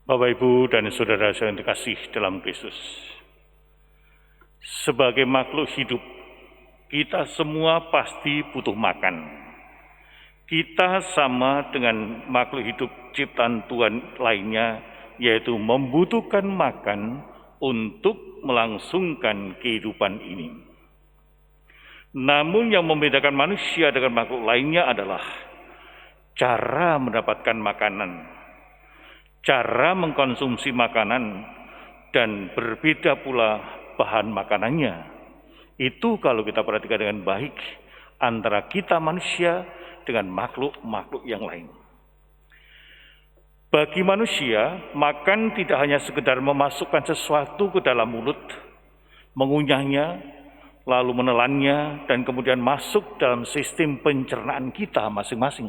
Bapak, Ibu, dan Saudara yang dikasih dalam Kristus. Sebagai makhluk hidup, kita semua pasti butuh makan. Kita sama dengan makhluk hidup ciptaan Tuhan lainnya, yaitu membutuhkan makan untuk melangsungkan kehidupan ini. Namun yang membedakan manusia dengan makhluk lainnya adalah cara mendapatkan makanan, cara mengkonsumsi makanan, dan berbeda pula bahan makanannya. Itu kalau kita perhatikan dengan baik antara kita manusia dengan makhluk-makhluk yang lain. Bagi manusia, makan tidak hanya sekedar memasukkan sesuatu ke dalam mulut, mengunyahnya, lalu menelannya, dan kemudian masuk dalam sistem pencernaan kita masing-masing.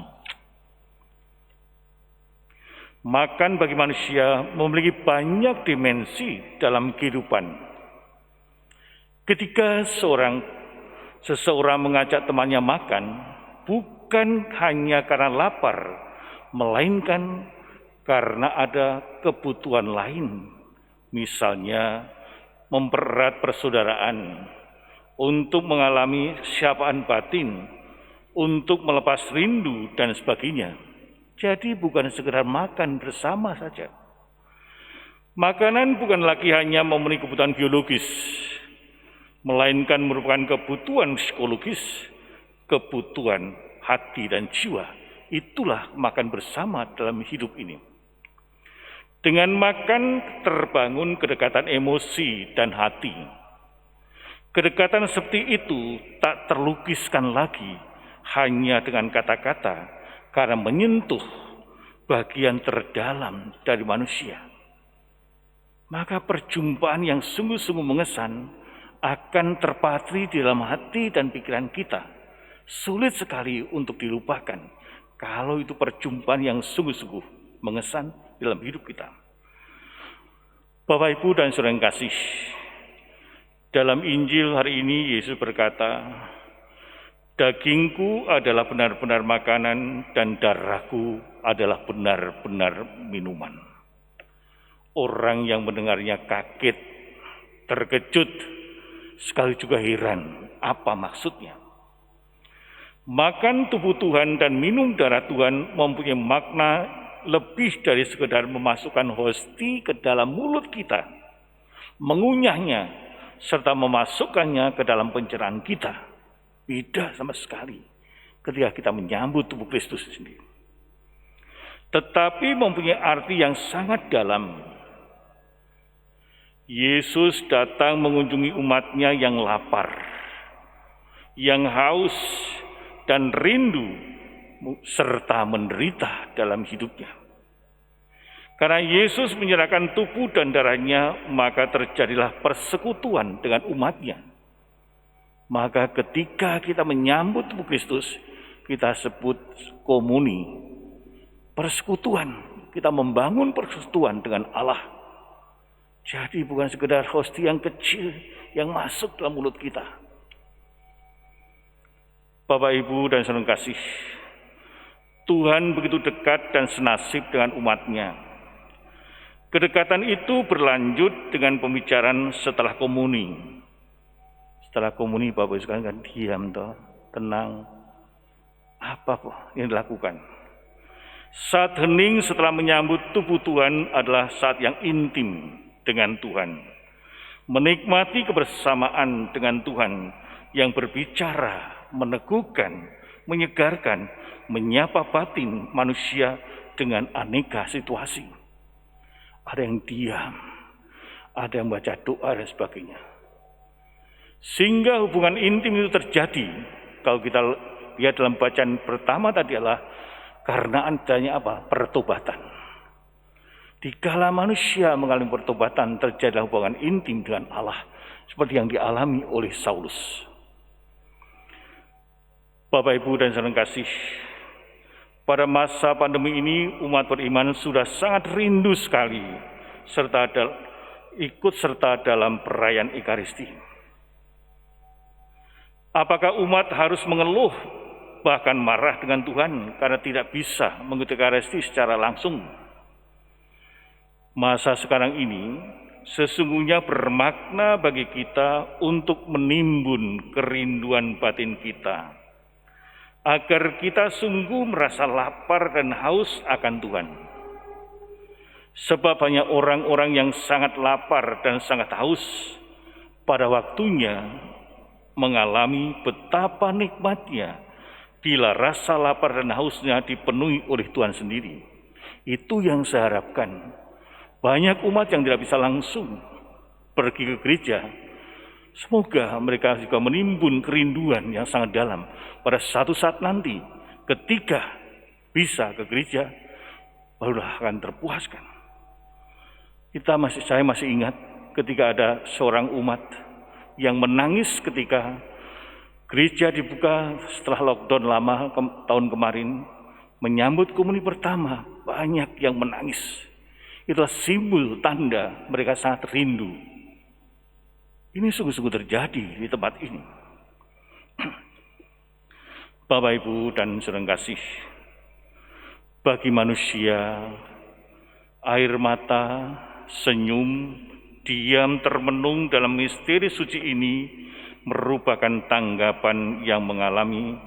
Makan bagi manusia memiliki banyak dimensi dalam kehidupan. Ketika seseorang mengajak temannya makan, bukan hanya karena lapar, melainkan karena ada kebutuhan lain. Misalnya, mempererat persaudaraan, untuk mengalami syapaan batin, untuk melepas rindu, dan sebagainya. Jadi bukan sekedar makan bersama saja. Makanan bukan lagi hanya memenuhi kebutuhan biologis, melainkan merupakan kebutuhan psikologis, kebutuhan hati dan jiwa. Itulah makan bersama dalam hidup ini. Dengan makan terbangun kedekatan emosi dan hati. Kedekatan seperti itu tak terlukiskan lagi hanya dengan kata-kata, karena menyentuh bagian terdalam dari manusia. Maka perjumpaan yang sungguh-sungguh mengesan akan terpatri di dalam hati dan pikiran kita. Sulit sekali untuk dilupakan kalau itu perjumpaan yang sungguh-sungguh mengesan dalam hidup kita. Bapak, Ibu, dan saudara yang kasih, dalam Injil hari ini Yesus berkata, "Dagingku adalah benar-benar makanan dan darahku adalah benar-benar minuman." Orang yang mendengarnya kaget, terkejut, sekali juga heran, apa maksudnya? Makan tubuh Tuhan dan minum darah Tuhan mempunyai makna lebih dari sekedar memasukkan hosti ke dalam mulut kita, mengunyahnya, serta memasukkannya ke dalam pencernaan kita. Beda sama sekali ketika kita menyambut tubuh Kristus sendiri. Tetapi mempunyai arti yang sangat dalam. Yesus datang mengunjungi umatnya yang lapar, yang haus dan rindu, serta menderita dalam hidupnya. Karena Yesus menyerahkan tubuh dan darahnya, maka terjadilah persekutuan dengan umatnya. Maka ketika kita menyambut tubuh Kristus, kita sebut komuni, persekutuan. Kita membangun persekutuan dengan Allah. Jadi bukan sekedar hosti yang kecil yang masuk dalam mulut kita. Bapak, Ibu, dan saudara kasih, Tuhan begitu dekat dan senasib dengan umatnya. Kedekatan itu berlanjut dengan pembicaraan setelah komuni. Setelah komuni, Bapak Ibu sekalian kan diam, tenang. Apa yang dilakukan? Saat hening setelah menyambut tubuh Tuhan adalah saat yang intim dengan Tuhan. Menikmati kebersamaan dengan Tuhan yang berbicara, meneguhkan, menyegarkan, menyapa batin manusia dengan aneka situasi. Ada yang diam, ada yang baca doa dan sebagainya. Sehingga hubungan intim itu terjadi. Kalau kita lihat dalam bacaan pertama tadi adalah karena adanya apa? Pertobatan. Dikala manusia mengalami pertobatan, terjadi hubungan intim dengan Allah seperti yang dialami oleh Saulus. Bapak, Ibu, dan saudara kasih, pada masa pandemi ini umat beriman sudah sangat rindu sekali ikut serta dalam perayaan Ekaristi. Apakah umat harus mengeluh bahkan marah dengan Tuhan karena tidak bisa mengikuti Ekaristi secara langsung? Masa sekarang ini sesungguhnya bermakna bagi kita untuk menimbun kerinduan batin kita, agar kita sungguh merasa lapar dan haus akan Tuhan. Sebab banyak orang-orang yang sangat lapar dan sangat haus pada waktunya mengalami betapa nikmatnya bila rasa lapar dan hausnya dipenuhi oleh Tuhan sendiri. Itu yang saya harapkan. Banyak umat yang tidak bisa langsung pergi ke gereja, semoga mereka juga menimbun kerinduan yang sangat dalam pada satu saat nanti ketika bisa ke gereja, barulah akan terpuaskan. Saya masih ingat ketika ada seorang umat yang menangis ketika gereja dibuka setelah lockdown lama tahun kemarin, menyambut komuni pertama, banyak yang menangis. Itulah simbol tanda mereka sangat rindu. Ini sungguh-sungguh terjadi di tempat ini. Bapak, Ibu, dan saudara kasih, bagi manusia, air mata, senyum, diam termenung dalam misteri suci ini merupakan tanggapan yang mengalami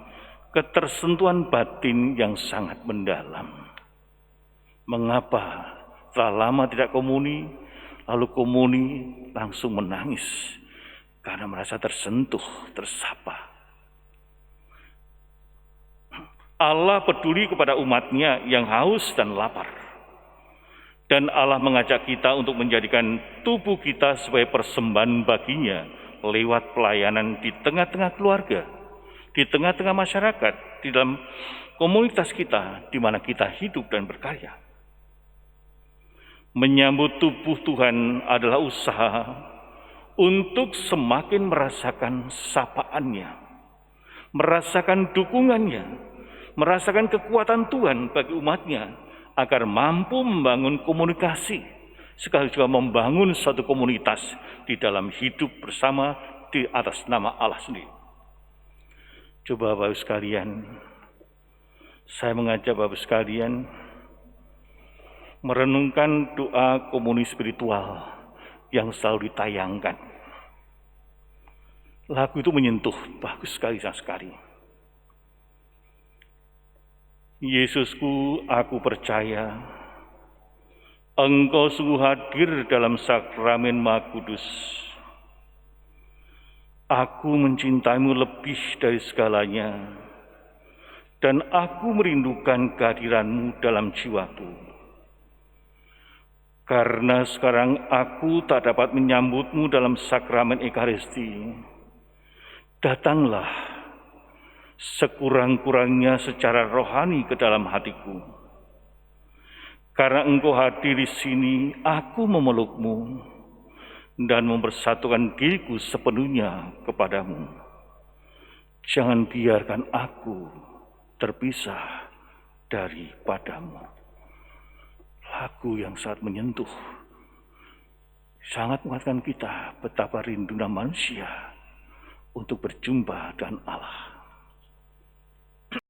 ketersentuhan batin yang sangat mendalam. Mengapa setelah lama tidak komuni, lalu komuni langsung menangis karena merasa tersentuh, tersapa. Allah peduli kepada umatnya yang haus dan lapar. Dan Allah mengajak kita untuk menjadikan tubuh kita sebagai persembahan baginya lewat pelayanan di tengah-tengah keluarga, di tengah-tengah masyarakat, di dalam komunitas kita di mana kita hidup dan berkarya. Menyambut tubuh Tuhan adalah usaha untuk semakin merasakan sapaannya, merasakan dukungannya, merasakan kekuatan Tuhan bagi umatnya, agar mampu membangun komunikasi, sekaligus juga membangun suatu komunitas di dalam hidup bersama di atas nama Allah sendiri. Coba Bapak sekalian, saya mengajak Bapak sekalian merenungkan doa komuni spiritual yang selalu ditayangkan. Lagu itu menyentuh, bagus sekali. Yesusku, aku percaya Engkau sungguh hadir dalam sakramen Maha Kudus. Aku mencintaimu lebih dari segalanya, dan aku merindukan kehadiranmu dalam jiwaku. Karena sekarang aku tak dapat menyambutmu dalam sakramen Ekaristi, datanglah sekurang-kurangnya secara rohani ke dalam hatiku. Karena Engkau hadir di sini, aku memelukmu dan mempersatukan diriku sepenuhnya kepadamu. Jangan biarkan aku terpisah daripadamu. Lagu yang sangat menyentuh, sangat mengingatkan kita betapa rindunya manusia untuk berjumpa dengan Allah.